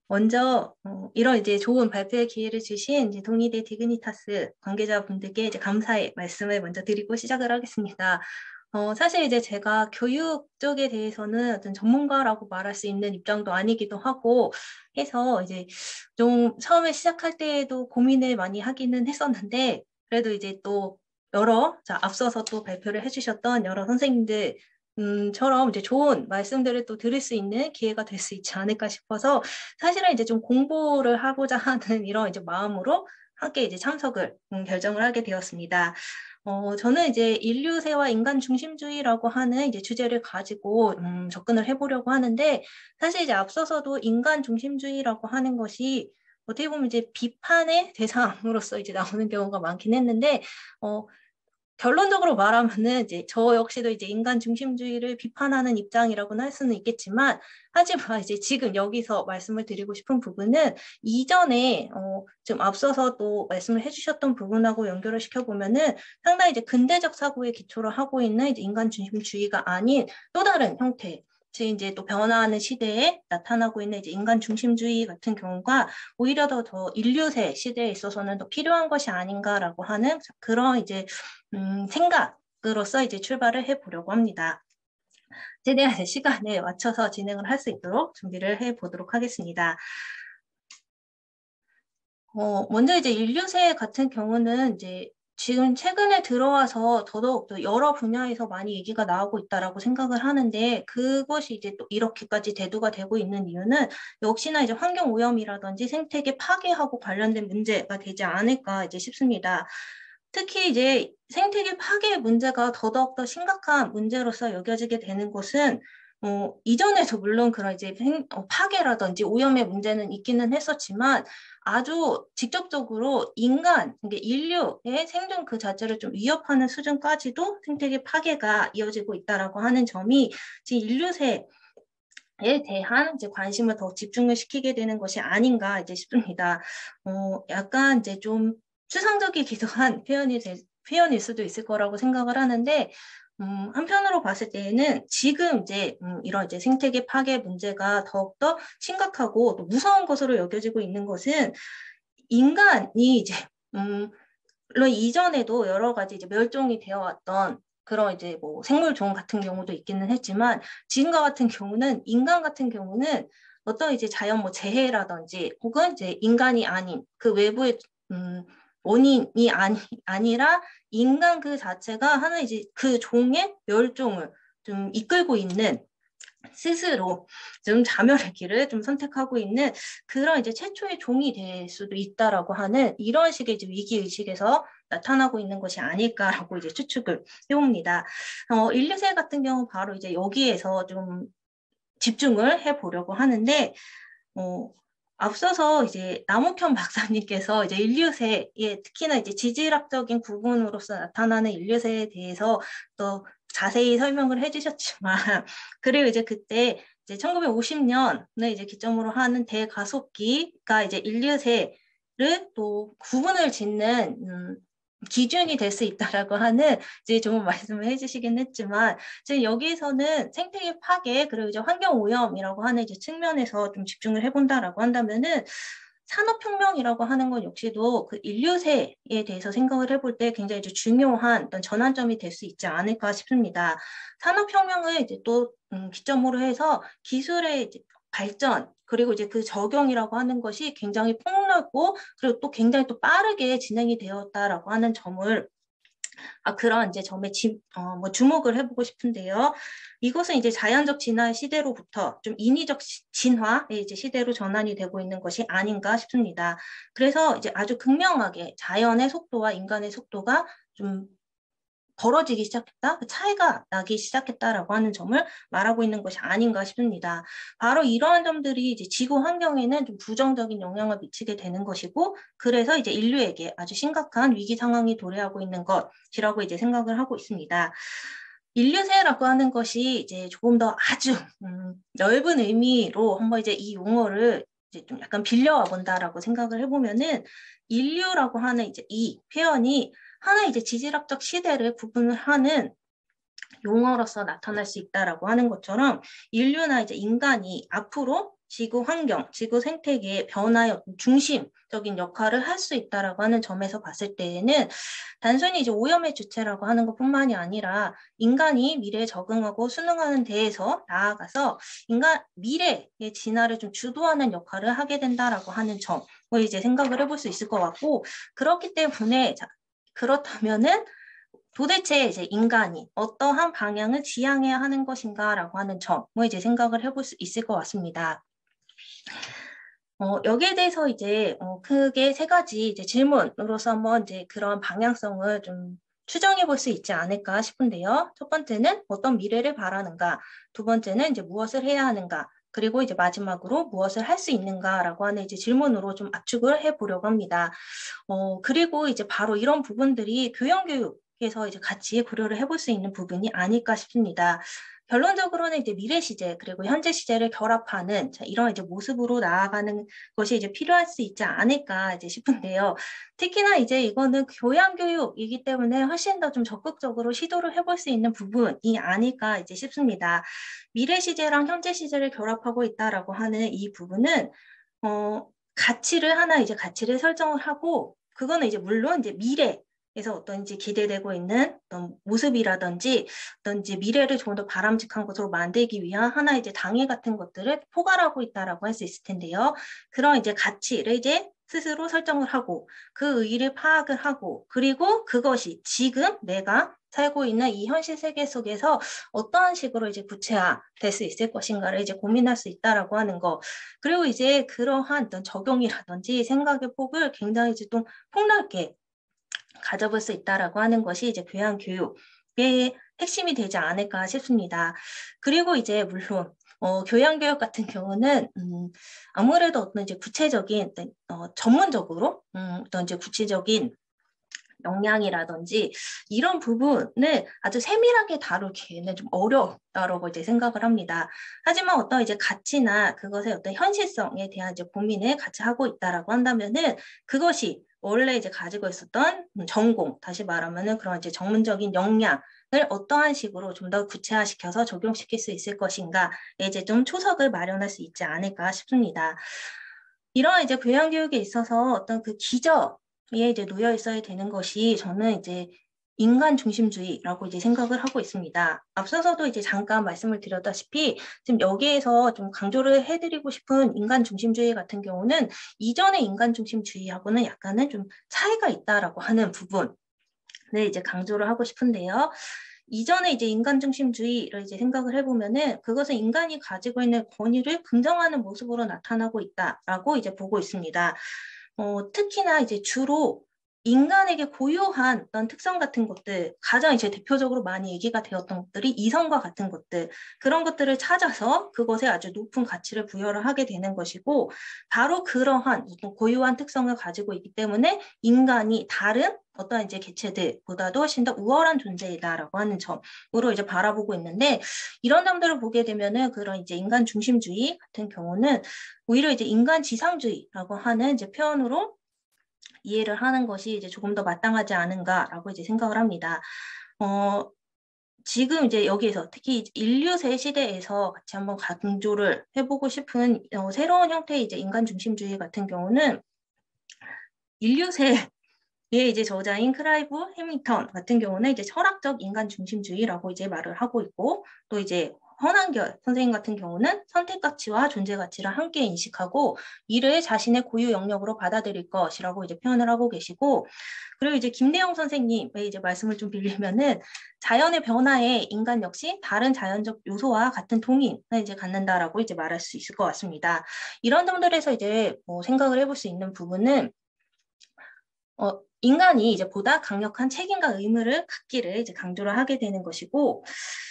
먼저 이런 이제 좋은 발표의 기회를 주신 이제 동의대 디그니타스 관계자분들께 이제 감사의 말씀을 먼저 드리고 시작을 하겠습니다. 사실 이제 제가 교육 쪽에 대해서는 어떤 전문가라고 말할 수 있는 입장도 아니기도 하고 해서 이제 좀 처음에 시작할 때에도 고민을 많이 하기는 했었는데 그래도 이제 또 앞서서 또 발표를 해주셨던 여러 선생님들 처럼 이제 좋은 말씀들을 또 들을 수 있는 기회가 될 수 있지 않을까 싶어서 사실은 이제 좀 공부를 하고자 하는 이런 이제 마음으로 함께 이제 참석을 결정을 하게 되었습니다. 저는 이제 인류세와 인간 중심주의라고 하는 이제 주제를 가지고 접근을 해보려고 하는데 사실 이제 앞서서도 인간 중심주의라고 하는 것이 어떻게 보면 이제 비판의 대상으로서 이제 나오는 경우가 많긴 했는데 결론적으로 말하면은 이제 저 역시도 이제 인간 중심주의를 비판하는 입장이라고는 할 수는 있겠지만 하지만 이제 지금 여기서 말씀을 드리고 싶은 부분은 이전에 좀 앞서서 또 말씀을 해주셨던 부분하고 연결을 시켜보면은 상당히 이제 근대적 사고에 기초를 하고 있는 이제 인간 중심주의가 아닌 또 다른 형태 즉 이제 또 변화하는 시대에 나타나고 있는 이제 인간 중심주의 같은 경우가 오히려 더 인류세 시대에 있어서는 더 필요한 것이 아닌가라고 하는 그런 이제 생각으로서 이제 출발을 해보려고 합니다. 최대한 시간에 맞춰서 진행을 할 수 있도록 준비를 해보도록 하겠습니다. 먼저 이제 인류세 같은 경우는 이제 지금 최근에 들어와서 더더욱 또 여러 분야에서 많이 얘기가 나오고 있다라고 생각을 하는데 그것이 이제 또 이렇게까지 대두가 되고 있는 이유는 역시나 이제 환경 오염이라든지 생태계 파괴하고 관련된 문제가 되지 않을까 이제 싶습니다. 특히 이제 생태계 파괴 문제가 더더욱 더 심각한 문제로서 여겨지게 되는 것은 이전에도 물론 그런 이제 파괴라든지 오염의 문제는 있기는 했었지만 아주 직접적으로 그러니까 인류의 생존 그 자체를 좀 위협하는 수준까지도 생태계 파괴가 이어지고 있다라고 하는 점이 지금 인류세에 대한 이제 관심을 더 집중을 시키게 되는 것이 아닌가 이제 싶습니다. 약간 이제 좀 추상적이기도 한 표현일 수도 있을 거라고 생각을 하는데, 한편으로 봤을 때에는 지금 이제 이런 이제 생태계 파괴 문제가 더욱더 심각하고 또 무서운 것으로 여겨지고 있는 것은 인간이 이제 물론 이전에도 여러 가지 이제 멸종이 되어 왔던 그런 이제 뭐 생물종 같은 경우도 있기는 했지만 지금과 같은 경우는 인간 같은 경우는 어떤 이제 자연 뭐 재해라든지 혹은 이제 인간이 아닌 그 외부의 원인이 아니라 인간 그 자체가 하는 이제 그 종의 멸종을 좀 이끌고 있는 스스로 좀 자멸의 길을 좀 선택하고 있는 그런 이제 최초의 종이 될 수도 있다라고 하는 이런 식의 이제 위기 의식에서 나타나고 있는 것이 아닐까라고 이제 추측을 해봅니다. 인류세 같은 경우 바로 이제 여기에서 좀 집중을 해보려고 하는데 앞서서 이제 남욱현 박사님께서 이제 인류세에 특히나 이제 지질학적인 부분으로서 나타나는 인류세에 대해서 또 자세히 설명을 해주셨지만 그리고 이제 그때 이제 1950년을 이제 기점으로 하는 대가속기가 이제 인류세를 또 구분을 짓는 기준이 될 수 있다라고 하는 이제 좋은 말씀을 해주시긴 했지만 지금 여기에서는 생태계 파괴 그리고 이제 환경 오염이라고 하는 이제 측면에서 좀 집중을 해본다라고 한다면은 산업혁명이라고 하는 건 역시도 그 인류세에 대해서 생각을 해볼 때 굉장히 이제 중요한 어떤 전환점이 될 수 있지 않을까 싶습니다. 산업혁명을 이제 또 기점으로 해서 기술의 이제 발전 그리고 이제 그 적용이라고 하는 것이 굉장히 폭넓고 그리고 또 굉장히 또 빠르게 진행이 되었다라고 하는 점을 그런 이제 점에 뭐 주목을 해보고 싶은데요. 이것은 이제 자연적 진화 시대로부터 좀 인위적 진화의 이제 시대로 전환이 되고 있는 것이 아닌가 싶습니다. 그래서 이제 아주 극명하게 자연의 속도와 인간의 속도가 좀 벌어지기 시작했다, 그 차이가 나기 시작했다라고 하는 점을 말하고 있는 것이 아닌가 싶습니다. 바로 이러한 점들이 이제 지구 환경에는 좀 부정적인 영향을 미치게 되는 것이고, 그래서 이제 인류에게 아주 심각한 위기 상황이 도래하고 있는 것이라고 이제 생각을 하고 있습니다. 인류세라고 하는 것이 이제 조금 더 아주 넓은 의미로 한번 이제 이 용어를 이제 좀 약간 빌려와 본다라고 생각을 해보면은 인류라고 하는 이제 이 표현이 하나의 이제 지질학적 시대를 구분을 하는 용어로서 나타날 수 있다라고 하는 것처럼 인류나 이제 인간이 앞으로 지구 환경, 지구 생태계의 변화의 어떤 중심적인 역할을 할 수 있다라고 하는 점에서 봤을 때에는 단순히 이제 오염의 주체라고 하는 것뿐만이 아니라 인간이 미래에 적응하고 순응하는 데에서 나아가서 인간 미래의 진화를 좀 주도하는 역할을 하게 된다라고 하는 점을 이제 생각을 해볼 수 있을 것 같고, 그렇기 때문에 그렇다면은 도대체 이제 인간이 어떠한 방향을 지향해야 하는 것인가라고 하는 점을 이제 생각을 해볼 수 있을 것 같습니다. 여기에 대해서 이제 크게 세 가지 이제 질문으로서 한번 이제 그런 방향성을 좀 추정해 볼 수 있지 않을까 싶은데요. 첫 번째는 어떤 미래를 바라는가, 두 번째는 이제 무엇을 해야 하는가, 그리고 이제 마지막으로 무엇을 할 수 있는가라고 하는 이제 질문으로 좀 압축을 해 보려고 합니다. 그리고 이제 바로 이런 부분들이 교양교육에서 이제 같이 고려를 해볼 수 있는 부분이 아닐까 싶습니다. 결론적으로는 이제 미래 시제 그리고 현재 시제를 결합하는 이런 이제 모습으로 나아가는 것이 이제 필요할 수 있지 않을까 이제 싶은데요. 특히나 이제 이거는 교양교육이기 때문에 훨씬 더 좀 적극적으로 시도를 해볼 수 있는 부분이 아닐까 이제 싶습니다. 미래 시제랑 현재 시제를 결합하고 있다라고 하는 이 부분은 가치를 설정을 하고, 그거는 이제 물론 이제 미래에서 어떤 이제 기대되고 있는 어떤 모습이라든지 어떤 이제 미래를 조금 더 바람직한 것으로 만들기 위한 하나의 이제 당위 같은 것들을 포괄하고 있다라고 할 수 있을 텐데요. 그런 이제 가치를 이제 스스로 설정을 하고 그 의의를 파악을 하고, 그리고 그것이 지금 내가 살고 있는 이 현실 세계 속에서 어떠한 식으로 이제 구체화될 수 있을 것인가를 이제 고민할 수 있다라고 하는 거. 그리고 이제 그러한 어떤 적용이라든지 생각의 폭을 굉장히 이제 좀 폭넓게 가져볼 수 있다라고 하는 것이 이제 교양 교육의 핵심이 되지 않을까 싶습니다. 그리고 이제 물론 교양교육 같은 경우는 아무래도 어떤 이제 구체적인 전문적으로 어떤 이제 구체적인 역량이라든지 이런 부분을 아주 세밀하게 다루기에는 좀 어렵다라고 이제 생각을 합니다. 하지만 어떤 이제 가치나 그것의 어떤 현실성에 대한 이제 고민을 같이 하고 있다라고 한다면은 그것이 원래 이제 가지고 있었던 전공, 다시 말하면은 그런 이제 전문적인 역량을 어떠한 식으로 좀 더 구체화시켜서 적용시킬 수 있을 것인가에 이제 좀 초석을 마련할 수 있지 않을까 싶습니다. 이런 이제 교양교육에 있어서 어떤 그 기저에 이제 놓여 있어야 되는 것이 저는 이제 인간 중심주의라고 이제 생각을 하고 있습니다. 앞서서도 이제 잠깐 말씀을 드렸다시피 지금 여기에서 좀 강조를 해드리고 싶은 인간 중심주의 같은 경우는 이전의 인간 중심주의하고는 약간은 좀 차이가 있다라고 하는 부분을 이제 강조를 하고 싶은데요. 이전에 이제 인간 중심주의를 이제 생각을 해보면은 그것은 인간이 가지고 있는 권위를 긍정하는 모습으로 나타나고 있다라고 이제 보고 있습니다. 특히나 이제 주로 인간에게 고유한 어떤 특성 같은 것들, 가장 이제 대표적으로 많이 얘기가 되었던 것들이 이성과 같은 것들, 그런 것들을 찾아서 그것에 아주 높은 가치를 부여를 하게 되는 것이고, 바로 그러한 고유한 특성을 가지고 있기 때문에 인간이 다른 어떤 이제 개체들보다도 훨씬 더 우월한 존재이다라고 하는 점으로 이제 바라보고 있는데, 이런 점들을 보게 되면은 그런 이제 인간 중심주의 같은 경우는 오히려 이제 인간 지상주의라고 하는 이제 표현으로 이해를 하는 것이 이제 조금 더 마땅하지 않은가라고 이제 생각을 합니다. 지금 이제 여기에서 특히 인류세 시대에서 같이 한번 강조를 해보고 싶은 새로운 형태의 이제 인간 중심주의 같은 경우는 인류세의 이제 저자인 클라이브 해밍턴 같은 경우는 이제 철학적 인간 중심주의라고 이제 말을 하고 있고, 또 이제 허난결 선생님 같은 경우는 선택 가치와 존재 가치를 함께 인식하고 이를 자신의 고유 영역으로 받아들일 것이라고 이제 표현을 하고 계시고, 그리고 이제 김대영 선생님의 이제 말씀을 좀 빌리면은 자연의 변화에 인간 역시 다른 자연적 요소와 같은 동의를 이제 갖는다라고 이제 말할 수 있을 것 같습니다. 이런 점들에서 이제 생각을 해볼 수 있는 부분은 인간이 이제 보다 강력한 책임과 의무를 갖기를 이제 강조를 하게 되는 것이고,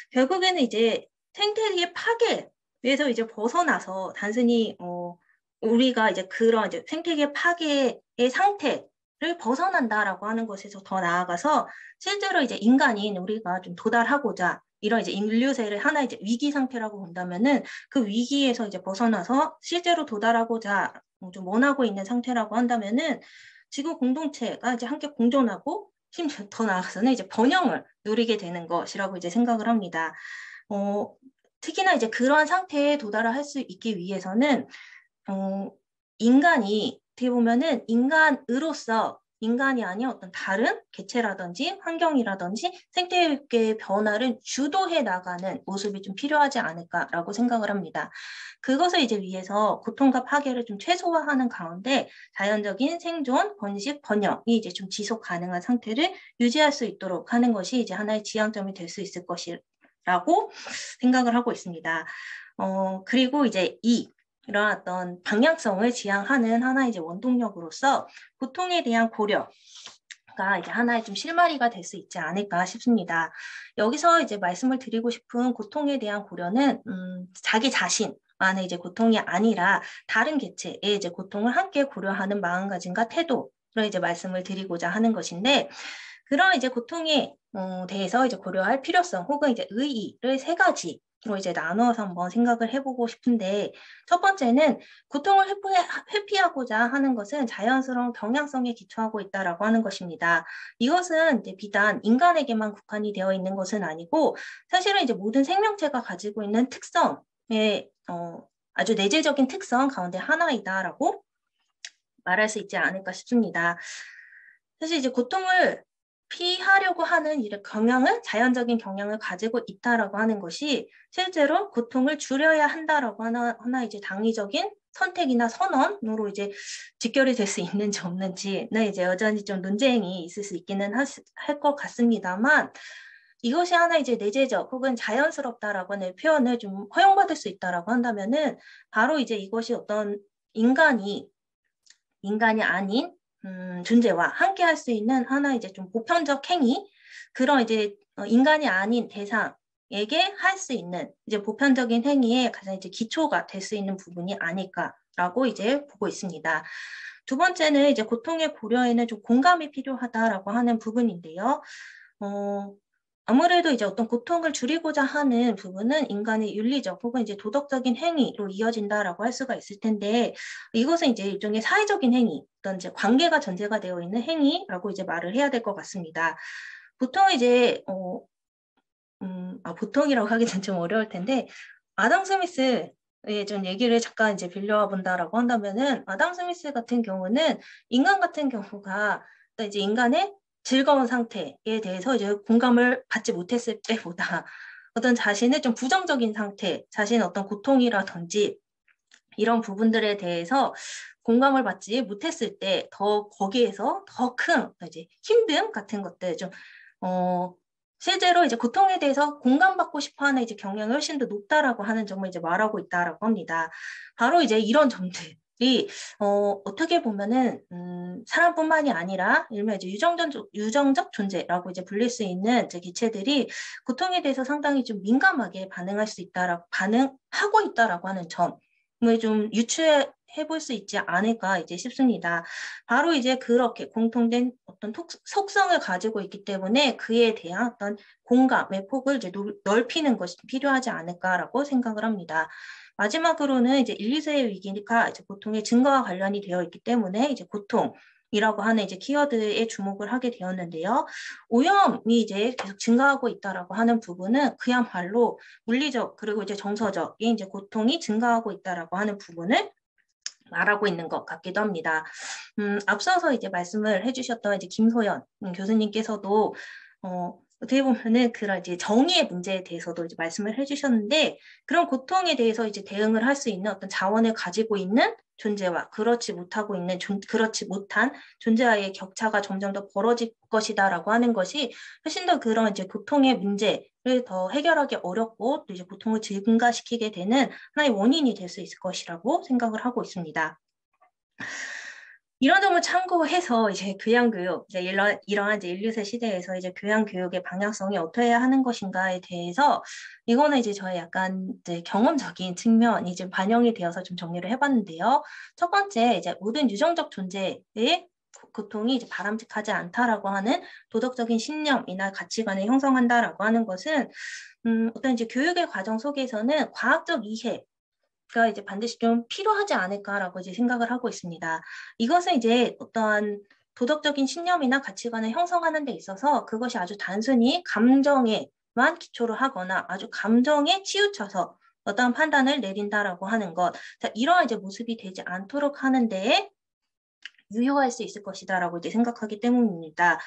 결국에는 이제 생태계의 파괴에서 이제 벗어나서 단순히 우리가 이제 그런 이제 생태계 파괴의 상태를 벗어난다라고 하는 것에서 더 나아가서 실제로 이제 인간인 우리가 좀 도달하고자 이런 이제 인류세를 하나의 이제 위기 상태라고 본다면은 그 위기에서 이제 벗어나서 실제로 도달하고자 좀 원하고 있는 상태라고 한다면은 지구 공동체가 이제 함께 공존하고 심지어 더 나아가서는 이제 번영을 누리게 되는 것이라고 이제 생각을 합니다. 특히나 이제 그러한 상태에 도달할 수 있기 위해서는 인간이 어떻게 보면은 인간으로서 인간이 아닌 어떤 다른 개체라든지 환경이라든지 생태계의 변화를 주도해 나가는 모습이 좀 필요하지 않을까라고 생각을 합니다. 그것을 이제 위해서 고통과 파괴를 좀 최소화하는 가운데 자연적인 생존, 번식, 번영이 이제 좀 지속 가능한 상태를 유지할 수 있도록 하는 것이 이제 하나의 지향점이 될 수 있을 것이라고 생각을 하고 있습니다. 그리고 이제 이런 어떤 방향성을 지향하는 하나의 이제 원동력으로서 고통에 대한 고려가 이제 하나의 좀 실마리가 될 수 있지 않을까 싶습니다. 여기서 이제 말씀을 드리고 싶은 고통에 대한 고려는 자기 자신만의 이제 고통이 아니라 다른 개체의 이제 고통을 함께 고려하는 마음가짐과 태도를 이제 말씀을 드리고자 하는 것인데, 그런 이제 고통에 대해서 이제 고려할 필요성 혹은 이제 의의를 세 가지로 이제 나누어서 한번 생각을 해보고 싶은데, 첫 번째는 고통을 회피하고자 하는 것은 자연스러운 경향성에 기초하고 있다라고 하는 것입니다. 이것은 이제 비단 인간에게만 국한이 되어 있는 것은 아니고 사실은 이제 모든 생명체가 가지고 있는 특성의 아주 내재적인 특성 가운데 하나이다라고 말할 수 있지 않을까 싶습니다. 사실 이제 고통을 피하려고 하는 이런 경향은 자연적인 경향을 가지고 있다라고 하는 것이 실제로 고통을 줄여야 한다라고 하나 이제 당위적인 선택이나 선언으로 이제 직결이 될 수 있는지 없는지는 이제 여전히 좀 논쟁이 있을 수 있기는 할 것 같습니다만, 이것이 하나 이제 내재적 혹은 자연스럽다라고 하는 표현을 좀 허용받을 수 있다라고 한다면은 바로 이제 이것이 어떤 인간이 아닌 존재와 함께 할 수 있는 하나 이제 좀 보편적 행위, 그런 이제 인간이 아닌 대상에게 할 수 있는 이제 보편적인 행위의 가장 이제 기초가 될 수 있는 부분이 아닐까라고 이제 보고 있습니다. 두 번째는 이제 고통의 고려에는 좀 공감이 필요하다라고 하는 부분인데요. 아무래도 이제 어떤 고통을 줄이고자 하는 부분은 인간의 윤리적 혹은 이제 도덕적인 행위로 이어진다라고 할 수가 있을 텐데, 이것은 이제 일종의 사회적인 행위, 어떤 이제 관계가 전제가 되어 있는 행위라고 이제 말을 해야 될 것 같습니다. 보통 이제 보통이라고 하기는 좀 어려울 텐데, 아담 스미스의 좀 얘기를 잠깐 이제 빌려와 본다라고 한다면은, 아담 스미스 같은 경우는 인간 같은 경우가 이제 인간의 즐거운 상태에 대해서 이제 공감을 받지 못했을 때보다 어떤 자신의 좀 부정적인 상태, 자신의 어떤 고통이라든지 이런 부분들에 대해서 공감을 받지 못했을 때 더 거기에서 더 큰 이제 힘듦 같은 것들 좀 실제로 이제 고통에 대해서 공감받고 싶어하는 이제 경향이 훨씬 더 높다라고 하는 점을 이제 말하고 있다라고 합니다. 바로 이제 이런 점들이 어떻게 보면은 사람뿐만이 아니라 일명 이제 유정적 존재라고 이제 불릴 수 있는 이제 기체들이 고통에 대해서 상당히 좀 민감하게 반응하고 있다라고 하는 점을 좀 유추해 볼 수 있지 않을까 이제 싶습니다. 바로 이제 그렇게 공통된 어떤 속성을 가지고 있기 때문에 그에 대한 어떤 공감의 폭을 이제 넓히는 것이 필요하지 않을까라고 생각을 합니다. 마지막으로는 이제 1, 2세의 위기가 이제 고통의 증가와 관련이 되어 있기 때문에 이제 고통이라고 하는 이제 키워드에 주목을 하게 되었는데요. 오염이 이제 계속 증가하고 있다라고 하는 부분은 그야말로 물리적 그리고 이제 정서적인 이제 고통이 증가하고 있다라고 하는 부분을 말하고 있는 것 같기도 합니다. 앞서서 이제 말씀을 해주셨던 이제 김소연 교수님께서도 어떻게 보면은 그런 이제 정의의 문제에 대해서도 이제 말씀을 해주셨는데, 그런 고통에 대해서 이제 대응을 할 수 있는 어떤 자원을 가지고 있는 존재와 그렇지 못한 존재와의 격차가 점점 더 벌어질 것이다라고 하는 것이 훨씬 더 그런 이제 고통의 문제를 더 해결하기 어렵고 또 이제 고통을 증가시키게 되는 하나의 원인이 될 수 있을 것이라고 생각을 하고 있습니다. 이런 점을 참고해서 이제 교양교육, 이제 이러한 이제 1, 2세 시대에서 이제 교양교육의 방향성이 어떻게 해야 하는 것인가에 대해서 이거는 이제 저의 약간 이제 경험적인 측면이 좀 반영이 되어서 좀 정리를 해봤는데요. 첫 번째, 이제 모든 유정적 존재의 고통이 이제 바람직하지 않다라고 하는 도덕적인 신념이나 가치관을 형성한다라고 하는 것은 어떤 이제 교육의 과정 속에서는 과학적 이해가 이제 반드시 좀 필요하지 않을까라고 이제 생각을 하고 있습니다. 이것은 이제 어떠한 도덕적인 신념이나 가치관을 형성하는 데 있어서 그것이 아주 단순히 감정의 감정만 기초로 하거나 아주 감정에 치우쳐서 어떠한 판단을 내린다라고 하는 것. 자, 이러한 이제 모습이 되지 않도록 하는 데에 유효할 수 있을 것이다라고 이제 생각하기 때문입니다.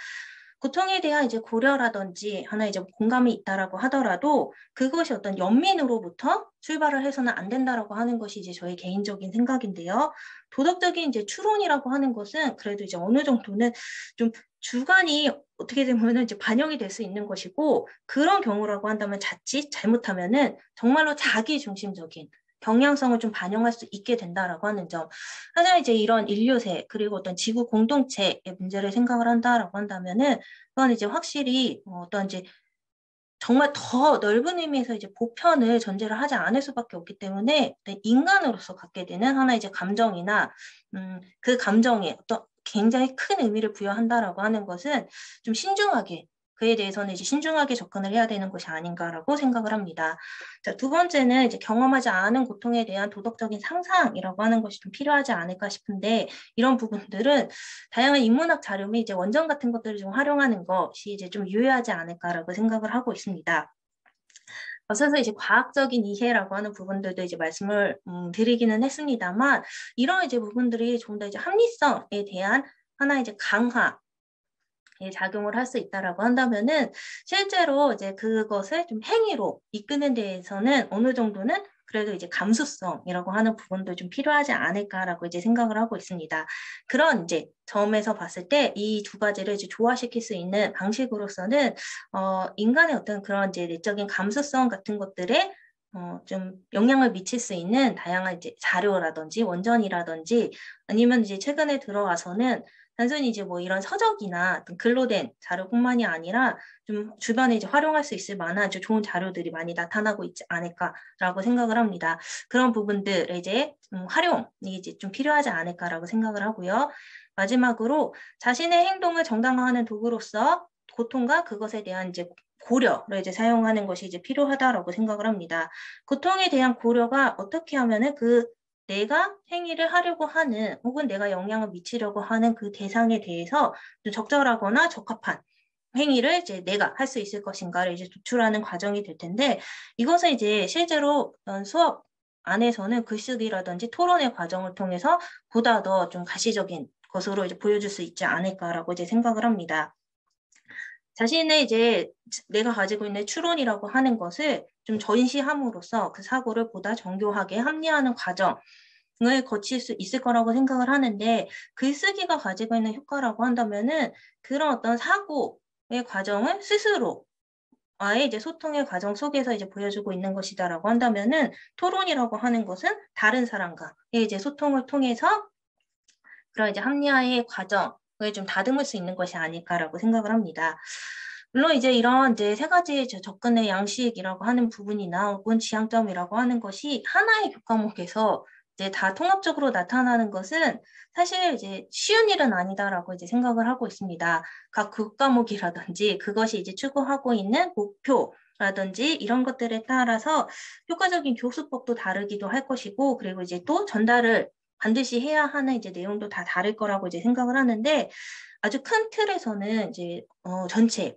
고통에 대한 이제 고려라든지 하나 이제 공감이 있다라고 하더라도 그것이 어떤 연민으로부터 출발을 해서는 안 된다라고 하는 것이 이제 저의 개인적인 생각인데요. 도덕적인 이제 추론이라고 하는 것은 그래도 이제 어느 정도는 좀 주관이 어떻게 되면은 이제 반영이 될 수 있는 것이고, 그런 경우라고 한다면 자칫 잘못하면은 정말로 자기 중심적인 경향성을 좀 반영할 수 있게 된다라고 하는 점. 하나 이제 이런 인류세 그리고 어떤 지구 공동체의 문제를 생각을 한다라고 한다면은 그건 이제 확실히 어떤 이제 정말 더 넓은 의미에서 이제 보편을 전제를 하지 않을 수밖에 없기 때문에 인간으로서 갖게 되는 하나 이제 감정이나 그 감정에 어떤 굉장히 큰 의미를 부여한다라고 하는 것은 좀 신중하게 그에 대해서는 이제 신중하게 접근을 해야 되는 것이 아닌가라고 생각을 합니다. 자, 두 번째는 이제 경험하지 않은 고통에 대한 도덕적인 상상이라고 하는 것이 좀 필요하지 않을까 싶은데 이런 부분들은 다양한 인문학 자료 및 이제 원전 같은 것들을 좀 활용하는 것이 이제 좀 유효하지 않을까라고 생각을 하고 있습니다. 앞서서 이제 과학적인 이해라고 하는 부분들도 이제 말씀을 드리기는 했습니다만 이런 이제 부분들이 좀 더 이제 합리성에 대한 하나 이제 강화 작용을 할 수 있다라고 한다면은 실제로 이제 그것을 좀 행위로 이끄는 데에서는 어느 정도는 그래도 이제 감수성이라고 하는 부분도 좀 필요하지 않을까라고 이제 생각을 하고 있습니다. 그런 이제 점에서 봤을 때 이 두 가지를 이제 조화시킬 수 있는 방식으로서는 인간의 어떤 그런 이제 내적인 감수성 같은 것들에 좀 영향을 미칠 수 있는 다양한 이제 자료라든지 원전이라든지 아니면 이제 최근에 들어와서는 단순히 이제 뭐 이런 서적이나 글로 된 자료뿐만이 아니라 좀 주변에 이제 활용할 수 있을 만한 아주 좋은 자료들이 많이 나타나고 있지 않을까라고 생각을 합니다. 그런 부분들의 이제 활용이 이제 좀 필요하지 않을까라고 생각을 하고요. 마지막으로 자신의 행동을 정당화하는 도구로서 고통과 그것에 대한 이제 고려를 이제 사용하는 것이 이제 필요하다라고 생각을 합니다. 고통에 대한 고려가 어떻게 하면은 내가 행위를 하려고 하는 혹은 내가 영향을 미치려고 하는 그 대상에 대해서 좀 적절하거나 적합한 행위를 이제 내가 할 수 있을 것인가를 이제 도출하는 과정이 될 텐데 이것은 이제 실제로 수업 안에서는 글쓰기라든지 토론의 과정을 통해서 보다 더 좀 가시적인 것으로 이제 보여줄 수 있지 않을까라고 이제 생각을 합니다. 자신의 이제 내가 가지고 있는 추론이라고 하는 것을 좀 전시함으로써 그 사고를 보다 정교하게 합리화하는 과정을 거칠 수 있을 거라고 생각을 하는데 글쓰기가 가지고 있는 효과라고 한다면은 그런 어떤 사고의 과정을 스스로 아예 이제 소통의 과정 속에서 이제 보여주고 있는 것이다라고 한다면은 토론이라고 하는 것은 다른 사람과의 이제 소통을 통해서 그런 이제 합리화의 과정을 좀 다듬을 수 있는 것이 아닐까라고 생각을 합니다. 물론 이제 이런 이제 세 가지의 접근의 양식이라고 하는 부분이나 혹은 지향점이라고 하는 것이 하나의 교과목에서 이제 다 통합적으로 나타나는 것은 사실 이제 쉬운 일은 아니다라고 이제 생각을 하고 있습니다. 각 교과목이라든지 그것이 이제 추구하고 있는 목표라든지 이런 것들에 따라서 효과적인 교수법도 다르기도 할 것이고, 그리고 이제 또 전달을 반드시 해야 하는 이제 내용도 다 다를 거라고 이제 생각을 하는데 아주 큰 틀에서는 이제 전체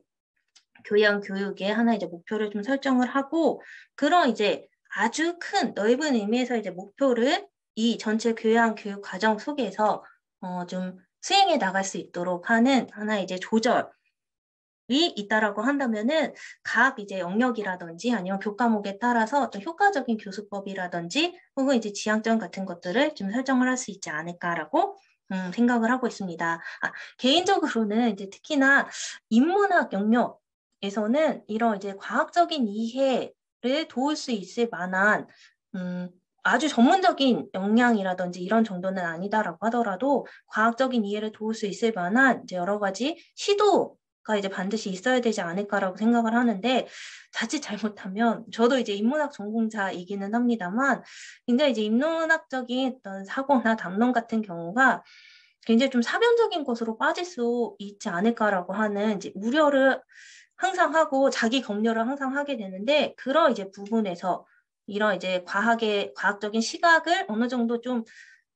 교양 교육의 하나 이제 목표를 좀 설정을 하고 그런 이제 아주 큰 넓은 의미에서 이제 목표를 이 전체 교양 교육 과정 속에서 좀 수행해 나갈 수 있도록 하는 하나 이제 조절이 있다라고 한다면은 각 이제 영역이라든지 아니면 교과목에 따라서 어떤 효과적인 교수법이라든지 혹은 이제 지향점 같은 것들을 좀 설정을 할 수 있지 않을까라고 생각을 하고 있습니다. 개인적으로는 이제 특히나 인문학 영역에서는 이런 이제 과학적인 이해를 도울 수 있을 만한 아주 전문적인 역량이라든지 이런 정도는 아니다라고 하더라도 과학적인 이해를 도울 수 있을 만한 이제 여러 가지 시도가 이제 반드시 있어야 되지 않을까라고 생각을 하는데 자칫 잘못하면 저도 이제 인문학 전공자이기는 합니다만 굉장히 이제 인문학적인 어떤 사고나 담론 같은 경우가 굉장히 좀 사변적인 것으로 빠질 수 있지 않을까라고 하는 이제 우려를 항상 하고 자기 검열을 항상 하게 되는데 그런 이제 부분에서 이런 이제 과학적인 시각을 어느 정도 좀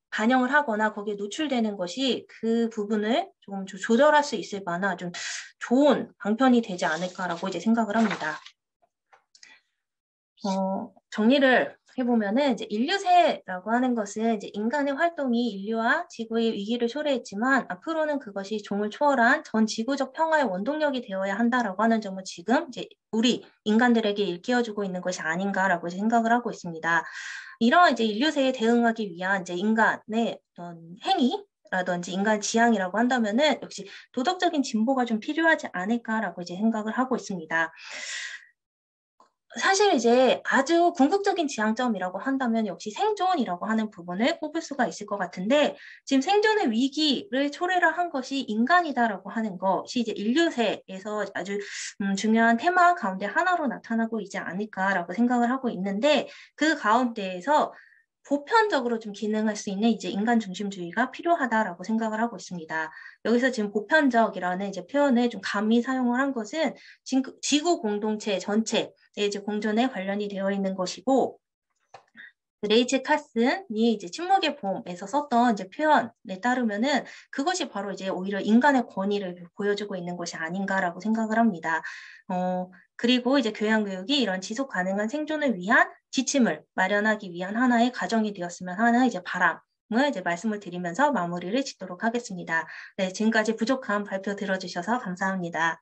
반영을 하거나 거기에 노출되는 것이 그 부분을 조금 조절할 수 있을 만한 좀 좋은 방편이 되지 않을까라고 이제 생각을 합니다. 정리를 해보면은 이제 인류세라고 하는 것은 이제 인간의 활동이 인류와 지구의 위기를 초래했지만 앞으로는 그것이 종을 초월한 전 지구적 평화의 원동력이 되어야 한다라고 하는 점을 지금 이제 우리 인간들에게 일깨워주고 있는 것이 아닌가라고 생각을 하고 있습니다. 이러한 이제 인류세에 대응하기 위한 이제 인간의 어떤 행위라든지 인간 지향이라고 한다면은 역시 도덕적인 진보가 좀 필요하지 않을까라고 이제 생각을 하고 있습니다. 사실 이제 아주 궁극적인 지향점이라고 한다면 역시 생존이라고 하는 부분을 꼽을 수가 있을 것 같은데 지금 생존의 위기를 초래를 한 것이 인간이다라고 하는 것이 이제 인류세에서 아주 중요한 테마 가운데 하나로 나타나고 있지 않을까라고 생각을 하고 있는데 그 가운데에서 보편적으로 좀 기능할 수 있는 이제 인간 중심주의가 필요하다라고 생각을 하고 있습니다. 여기서 지금 보편적이라는 이제 표현을 좀 감히 사용을 한 것은 지구 공동체 전체의 이제 공존에 관련이 되어 있는 것이고, 레이첼 카슨이 이제 침묵의 봄에서 썼던 이제 표현에 따르면은 그것이 바로 이제 오히려 인간의 권위를 보여주고 있는 것이 아닌가라고 생각을 합니다. 그리고 이제 교양교육이 이런 지속 가능한 생존을 위한 지침을 마련하기 위한 하나의 과정이 되었으면 하는 이제 바람을 이제 말씀을 드리면서 마무리를 짓도록 하겠습니다. 네, 지금까지 부족한 발표 들어주셔서 감사합니다.